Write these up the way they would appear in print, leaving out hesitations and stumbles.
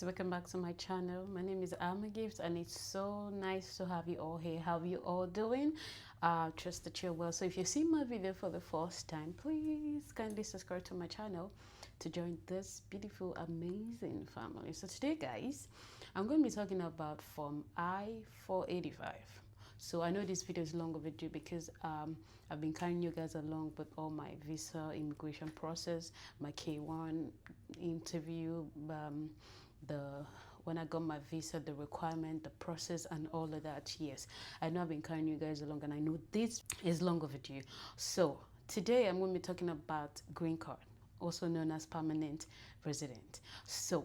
guys, welcome back to my channel. My name is Alma Gift and it's so nice to have you all here. How are you all doing? Trust that you're well. So if you see my video for the first time, please kindly subscribe to my channel to join this beautiful, amazing family. So today guys, I'm going to be talking about Form I-485. So I know this video is long overdue because I've been carrying you guys along with all my visa immigration process, my K1 interview, when I got my visa, the requirement, the process, and all of that. Yes, I know I've been carrying you guys along, and I know this is long overdue. So today I'm going to be talking about green card, also known as permanent resident. So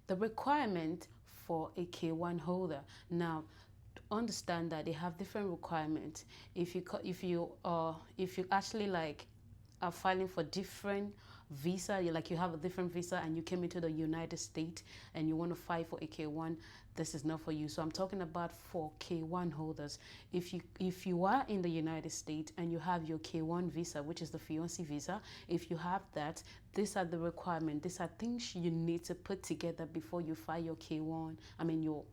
the requirement for a K1 holder. Now, understand that they have different requirements. If you actually like are filing for different visa, you have a different visa and you came into the United States and you want to file for a K1, this is not for you. So I'm talking about for K1 holders. If you are in the United States and you have your K1 visa, which is the fiancé visa, if you have that, these are the requirements. These are things you need to put together before you file your K1, your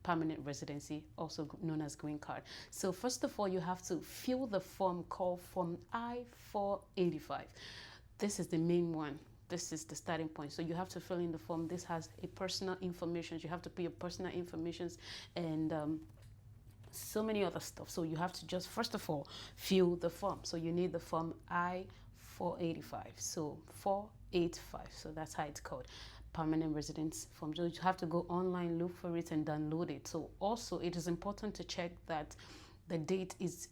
permanent residency, also known as green card. So first of all, you have to fill the form called Form I-485. This is the main one. This is the starting point. So you have to fill in the form. This has a personal information. You have to put your personal information and so many other stuff. So you have to just first of all fill the form. So you need the form I-485. So 485. So that's how it's called, permanent residence form. So you have to go online, look for it, and download it. So also it is important to check that the date is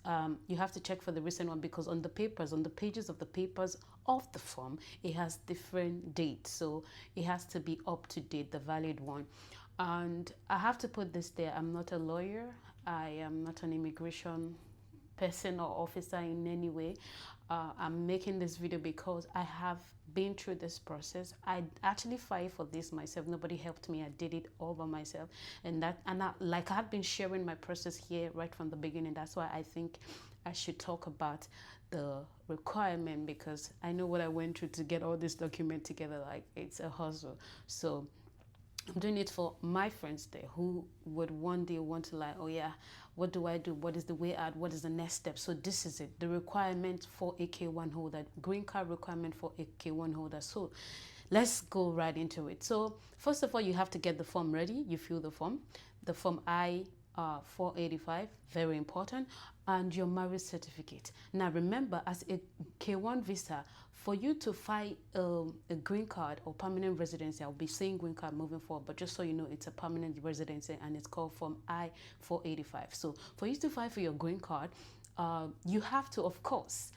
you have to check for the recent one, because on the pages of the papers of the form, it has different dates, so it has to be up to date, the valid one. And I have to put this there, I'm not a lawyer, I am not an immigration person or officer in any way. I'm making this video because I have been through this process. I actually filed for this myself. Nobody helped me. I did it all by myself, I've been sharing my process here right from the beginning. That's why I think I should talk about the requirement, because I know what I went through to get all this document together. Like, it's a hustle. So I'm doing it for my friends there who would one day want to, like, oh yeah, what do I do? What is the way out? What is the next step? So this is it, the requirement for a K1 holder, green card requirement for a K1 holder. So let's go right into it. So first of all, you have to get the form ready. You fill the form I-485, very important, and your marriage certificate. Now remember, as a K1 visa, for you to file a green card or permanent residency, I'll be saying green card moving forward, but just so you know, it's a permanent residency and it's called Form I-485. So for you to file for your green card, you have to, of course,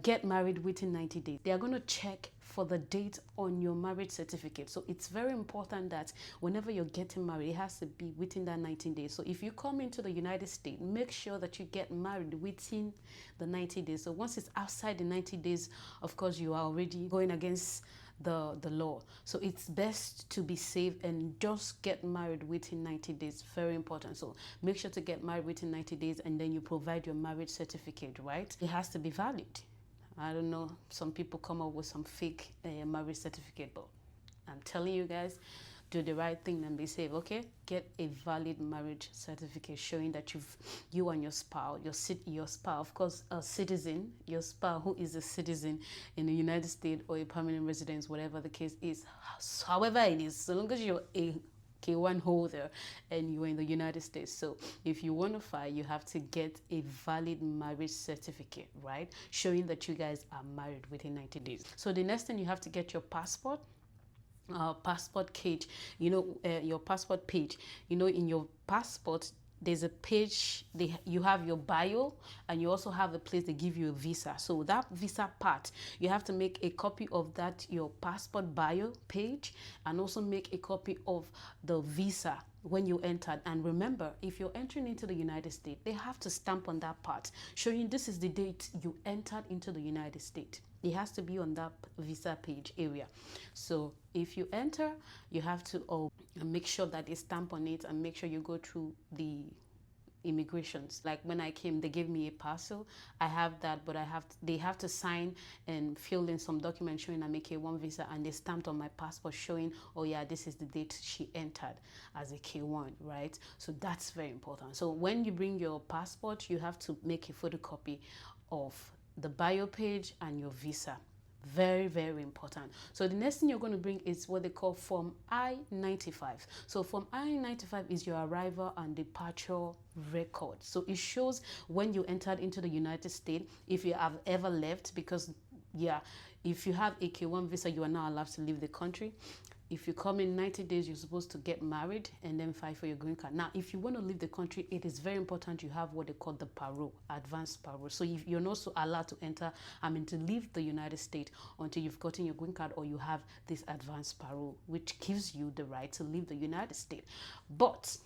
get married within 90 days. They are going to check for the date on your marriage certificate. So it's very important that whenever you're getting married, it has to be within that 19 days. So if you come into the United States, make sure that you get married within the 90 days. So once it's outside the 90 days, of course, you are already going against the law. So it's best to be safe and just get married within 90 days. Very important. So make sure to get married within 90 days, and then you provide your marriage certificate, right? It has to be valid. I don't know, some people come up with some fake marriage certificate, but I'm telling you guys, do the right thing and be safe, okay? Get a valid marriage certificate showing that you and your spouse, your spouse, of course, a citizen, your spouse who is a citizen in the United States or a permanent residence, whatever the case is, however it is, so long as you're a K1 holder and you're in the United States. So if you want to file, you have to get a valid marriage certificate, right? Showing that you guys are married within 90 days. So the next thing, you have to get your passport. Passport page, your passport page, in your passport there's a page, you have your bio, and you also have a place they give you a visa. So that visa part, you have to make a copy of that, your passport bio page, and also make a copy of the visa when you entered. And remember, if you're entering into the United States, they have to stamp on that part showing this is the date you entered into the United States. It has to be on that visa page area. So if you enter, you have to make sure that they stamp on it, and make sure you go through the immigrations. Like when I came, they gave me a parcel. I have that, but they have to sign and fill in some documents showing I'm a K1 visa, and they stamped on my passport showing, oh yeah, this is the date she entered as a K1, right? So that's very important. So when you bring your passport, you have to make a photocopy of the bio page and your visa. Very, very important. So the next thing you're going to bring is what they call Form I-95. So Form I-95 is your arrival and departure record. So it shows when you entered into the United States, if you have ever left, because yeah, if you have a K1 visa, you are not allowed to leave the country. If you come in 90 days, you're supposed to get married and then file for your green card. Now, if you want to leave the country, it is very important you have what they call the parole, advanced parole. So if you're not so allowed to enter, to leave the United States until you've gotten your green card or you have this advanced parole, which gives you the right to leave the United States. But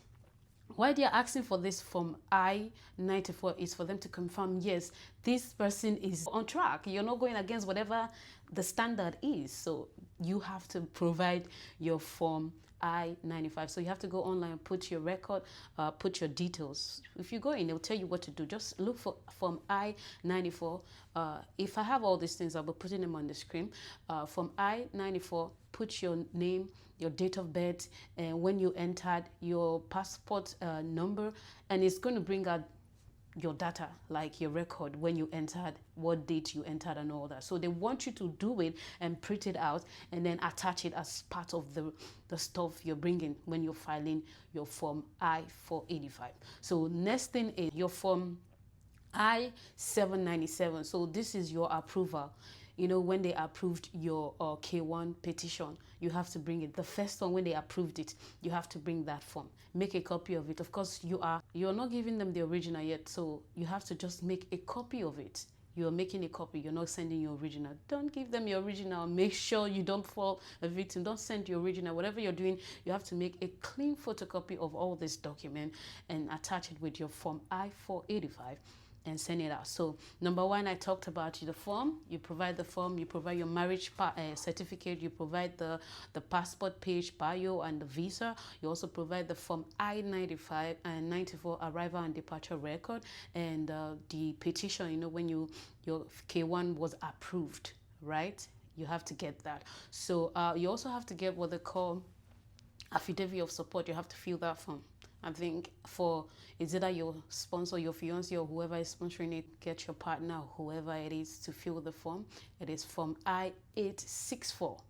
why they are asking for this Form I-94 is for them to confirm, yes, this person is on track. You're not going against whatever the standard is. So you have to provide your Form I-95. So you have to go online, put your record, put your details. If you go in, they'll tell you what to do. Just look for Form I-94. If I have all these things, I'll be putting them on the screen. Form I-94, put your name, your date of birth, and when you entered, your passport number, and it's going to bring out your data, like your record, when you entered, what date you entered, and all that. So they want you to do it and print it out and then attach it as part of the stuff you're bringing when you're filing your Form I-485. So next thing is your Form I-797. So this is your approval. You know, when they approved your K1 petition, you have to bring it. The first one, when they approved it, you have to bring that form. Make a copy of it. Of course, you're not giving them the original yet, so you have to just make a copy of it. You're making a copy. You're not sending your original. Don't give them your original. Make sure you don't fall a victim. Don't send your original. Whatever you're doing, you have to make a clean photocopy of all this document and attach it with your Form I-485 and send it out. So number one, I talked about the form. You provide the form, you provide your marriage certificate, you provide the passport page, bio, and the visa. You also provide the Form I-95 and 94 arrival and departure record, and the petition, you know, when your K1 was approved, right? You have to get that. So you also have to get what they call affidavit of support. You have to fill that form. I think it's either your sponsor, your fiancé, or whoever is sponsoring it, get your partner, whoever it is, to fill the form. It is Form I-864.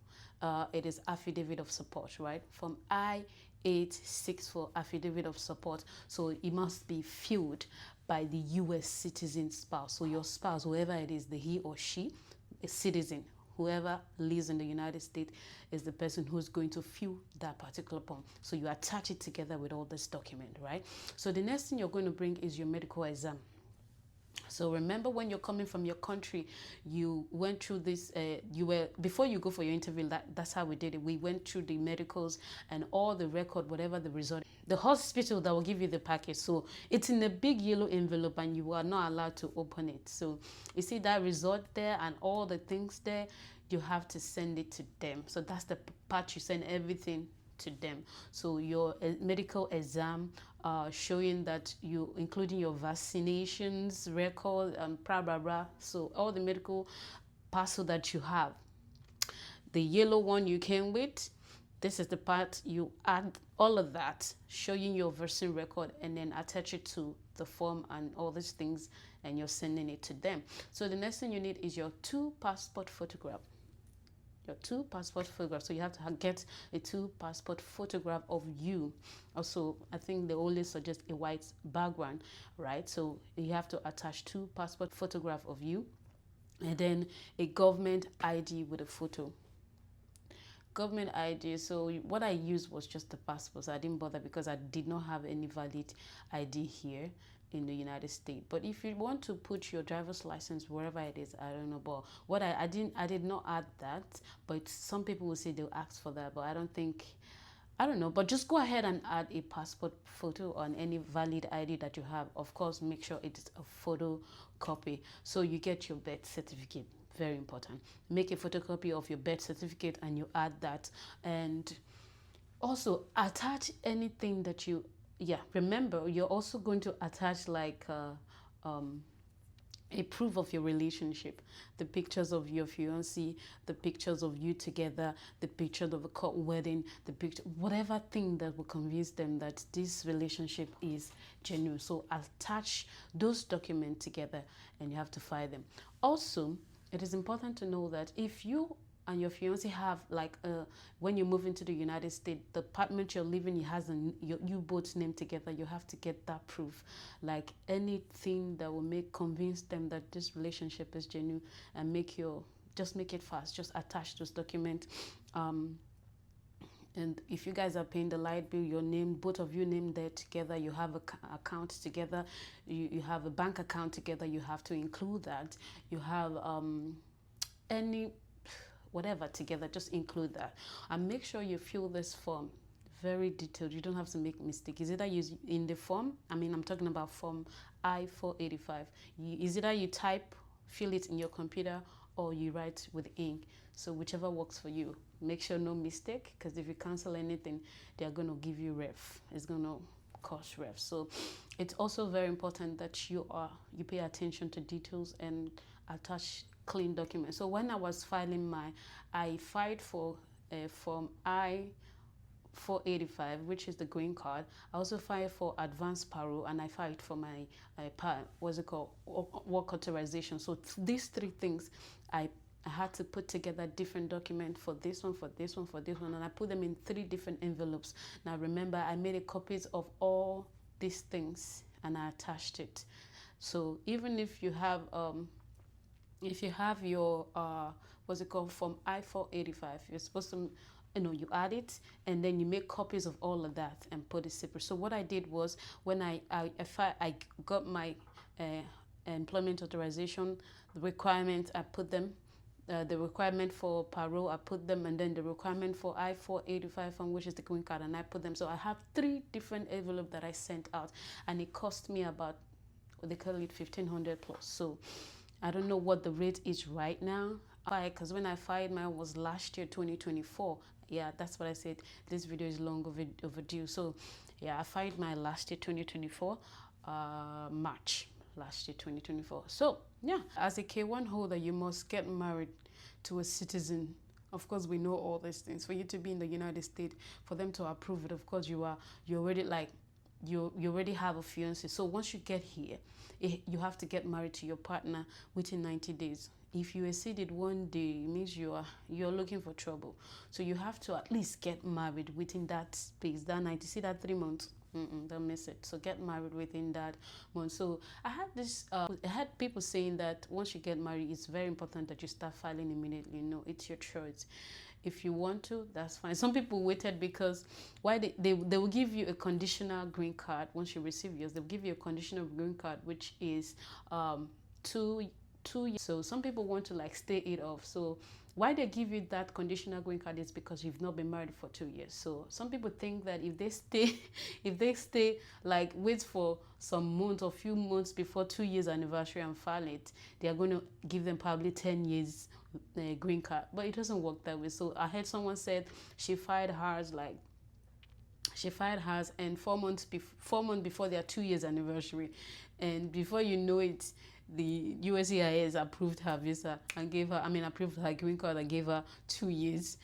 It is affidavit of support, right? Form I-864, affidavit of support. So it must be filled by the U.S. citizen spouse. So your spouse, whoever it is, the he or she, a citizen, whoever lives in the United States, is the person who's going to fill that particular form. So you attach it together with all this document, right? So the next thing you're going to bring is your medical exam. So remember, when you're coming from your country, you went through this, before you go for your interview, that's how we did it. We went through the medicals and all the record, whatever the result. The hospital that will give you the package. So it's in a big yellow envelope and you are not allowed to open it. So you see that result there and all the things there, you have to send it to them. So that's the part you send everything to them. So your medical exam, showing that you, including your vaccinations record and blah blah blah. So all the medical parcel that you have, the yellow one you came with, this is the part you add all of that, showing your vaccine record, and then attach it to the form and all these things, and you're sending it to them. So the next thing you need is your 2 passport photographs. Your 2 passport photographs. So you have to get a 2 passport photograph of you. Also, I think they always suggest a white background, right? So you have to attach 2 passport photograph of you, and then a government ID with a photo. Government ID. So what I used was just the passport. So I didn't bother because I did not have any valid ID here in the United States. But if you want to put your driver's license wherever it is, I don't know. But what I did not add that. But some people will say they'll ask for that. But I don't know. But just go ahead and add a passport photo on any valid ID that you have. Of course, make sure it's a photocopy. So you get your birth certificate. Very important. Make a photocopy of your birth certificate and you add that. And also attach anything that you yeah, remember, you're also going to attach like a proof of your relationship, the pictures of your fiancé, the pictures of you together, the picture of a court wedding, the picture, whatever thing that will convince them that this relationship is genuine. So attach those documents together and you have to file them. Also, it is important to know that if you and your fiance have like when you move into the United States, the apartment you're living, it has you both name together. You have to get that proof, like anything that will convince them that this relationship is genuine, and just make it fast. Just attach those documents. And if you guys are paying the light bill, your name, both of you named there together, you have an account together, you have a bank account together, you have to include that. You have any whatever together, just include that. And make sure you fill this form very detailed. You don't have to make mistakes. Is either use in the form, I'm talking about form I-485. Is either you type, fill it in your computer, or you write with ink. So whichever works for you. Make sure no mistake, because if you cancel anything, they're going to give you ref. It's going to cost ref. So it's also very important that you pay attention to details and attach clean documents. So when I was filing I filed for form I-485, which is the green card. I also filed for advanced parole, and I filed for my work authorization. So these three things, I had to put together different documents for this one, for this one, for this one, and I put them in 3 different envelopes. Now remember, I made copies of all these things and I attached it. So even if you have your form I-485, you're supposed to, you add it and then you make copies of all of that and put it separate. So what I did was, when I got my employment authorization, the requirements, I put them. The requirement for parole, I put them, and then the requirement for I-485 form, which is the green card, and I put them. So I have 3 different envelopes that I sent out, and it cost me about, they call it $1,500 plus. So I don't know what the rate is right now, because when I filed mine was last year, 2024. Yeah, that's what I said. This video is long overdue. So yeah, I filed my last year, 2024, March last year, 2024. So yeah, as a K1 holder, you must get married to a citizen. Of course, we know all these things. For you to be in the United States, for them to approve it, of course, you already have a fiancé. So once you get here, you have to get married to your partner within 90 days. If you exceed 1 day, it means you're looking for trouble. So you have to at least get married within that space, that 90. See that 3 months? Don't miss it. So get married within that month. So I had people saying that once you get married, it's very important that you start filing immediately. No, it's your choice. If you want to, that's fine. Some people waited because they will give you a conditional green card. Once you receive yours, they'll give you a conditional green card, which is 2 years. So some people want to stay it off. So why they give you that conditional green card is because you've not been married for 2 years. So some people think that if they stay wait for some months or few months before 2 years anniversary and file it, they are going to give them probably 10 years green card. But it doesn't work that way. So I heard someone said she filed hers and 4 months before their 2 years anniversary, and before you know it, the USCIS approved her visa and approved her green card and gave her 2 years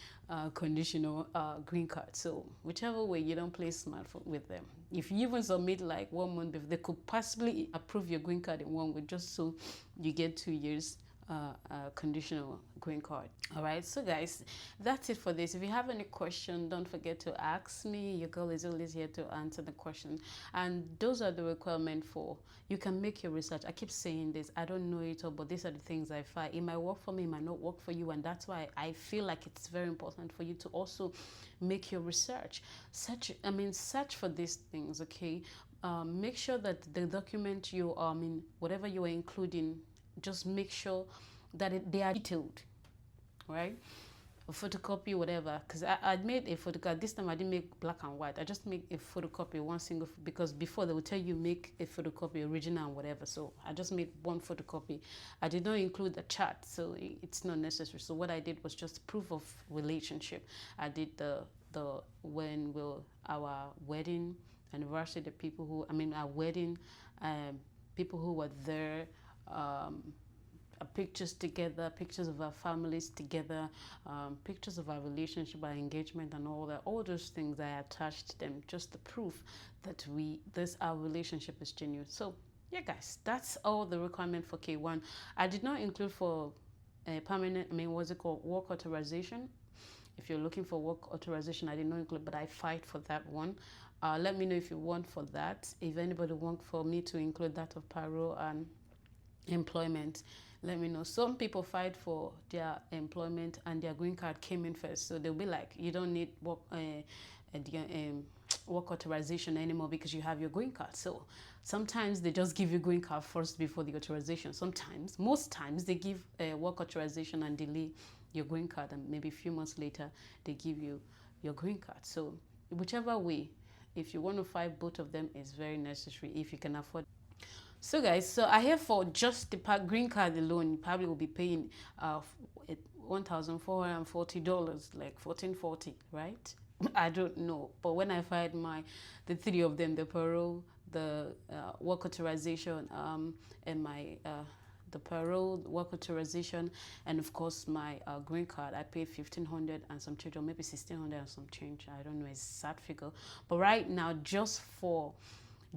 conditional green card. So whichever way, you don't play smart with them. If you even submit 1 month before, they could possibly approve your green card in 1 week, just so you get 2 years conditional green card. All right, so guys, that's it for this. If you have any question, don't forget to ask me. Your girl is always here to answer the question, and those are the requirements for you can make your research. I keep saying this, I don't know it all, but these are the things I find. It might work for me, it might not work for you, and that's why I feel like it's very important for you to also make your research. Search for these things. Okay, make sure that the document whatever you are including, just make sure that they are detailed, right? A photocopy, whatever, because I made a photocopy. This time I didn't make black and white. I just make a photocopy, one single, because before they would tell you make a photocopy, original and whatever. So I just made one photocopy. I did not include the chart, so it's not necessary. So what I did was just proof of relationship. I did our wedding, anniversary, the people who, I mean, our wedding, people who were there, pictures together, pictures of our families together, pictures of our relationship, our engagement, and all that. All those things, I attached them, just the proof that our relationship is genuine. So yeah, guys, that's all the requirement for K1. I did not include for permanent, I mean, what's it called, work authorization. If you're looking for work authorization, I did not include, but I fight for that one. Let me know if you want for that. If anybody wants for me to include that of parole and employment, let me know. Some people fight for their employment and their green card came in first, so they'll be like, you don't need work authorization anymore because you have your green card. So sometimes they just give you green card first before the authorization. Sometimes, most times, they give work authorization and delay your green card, and maybe a few months later they give you your green card. So whichever way, if you want to fight both of them, is very necessary if you can afford. So guys, so I hear for just the green card alone, you probably will be paying $1,440, like $1,440, right? I don't know, but when I find the three of them, the parole, the work authorization, and my the parole, work authorization, and of course my green card, I paid $1,500 and some change, or maybe $1,600 and some change. I don't know, it's a sad figure. But right now, just for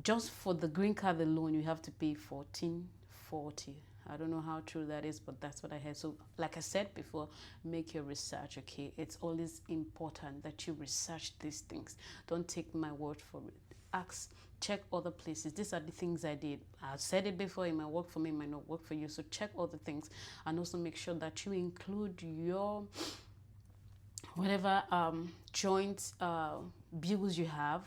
the green card alone, you have to pay $1,440. I don't know how true that is, but that's what I heard. So like I said before, make your research, okay? It's always important that you research these things. Don't take my word for it. Ask, check other places. These are the things I did. I've said it before, it might work for me, it might not work for you. So check other things, and also make sure that you include your whatever joint bills you have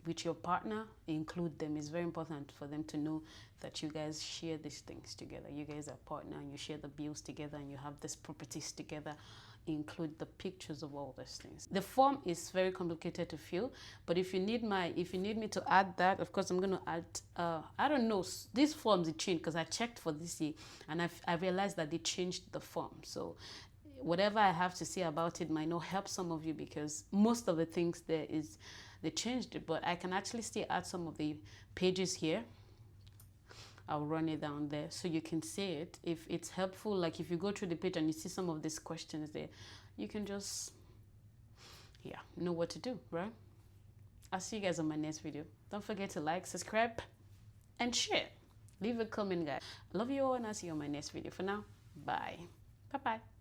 with your partner. Include them. It's very important for them to know that you guys share these things together. You guys are partner and you share the bills together and you have these properties together. Include the pictures of all these things. The form is very complicated to fill, but if you need me to add that, of course I'm going to add I don't know, these forms, it changed because I checked for this year and I realized that they changed the form. So whatever I have to say about it might not help some of you, because most of the things they changed it, but I can actually still add some of the pages here. I'll run it down there so you can see it. If it's helpful, like if you go through the page and you see some of these questions there, you can just, yeah, know what to do, right? I'll see you guys on my next video. Don't forget to like, subscribe, and share. Leave a comment, guys. Love you all, and I'll see you on my next video. For now, bye. Bye-bye.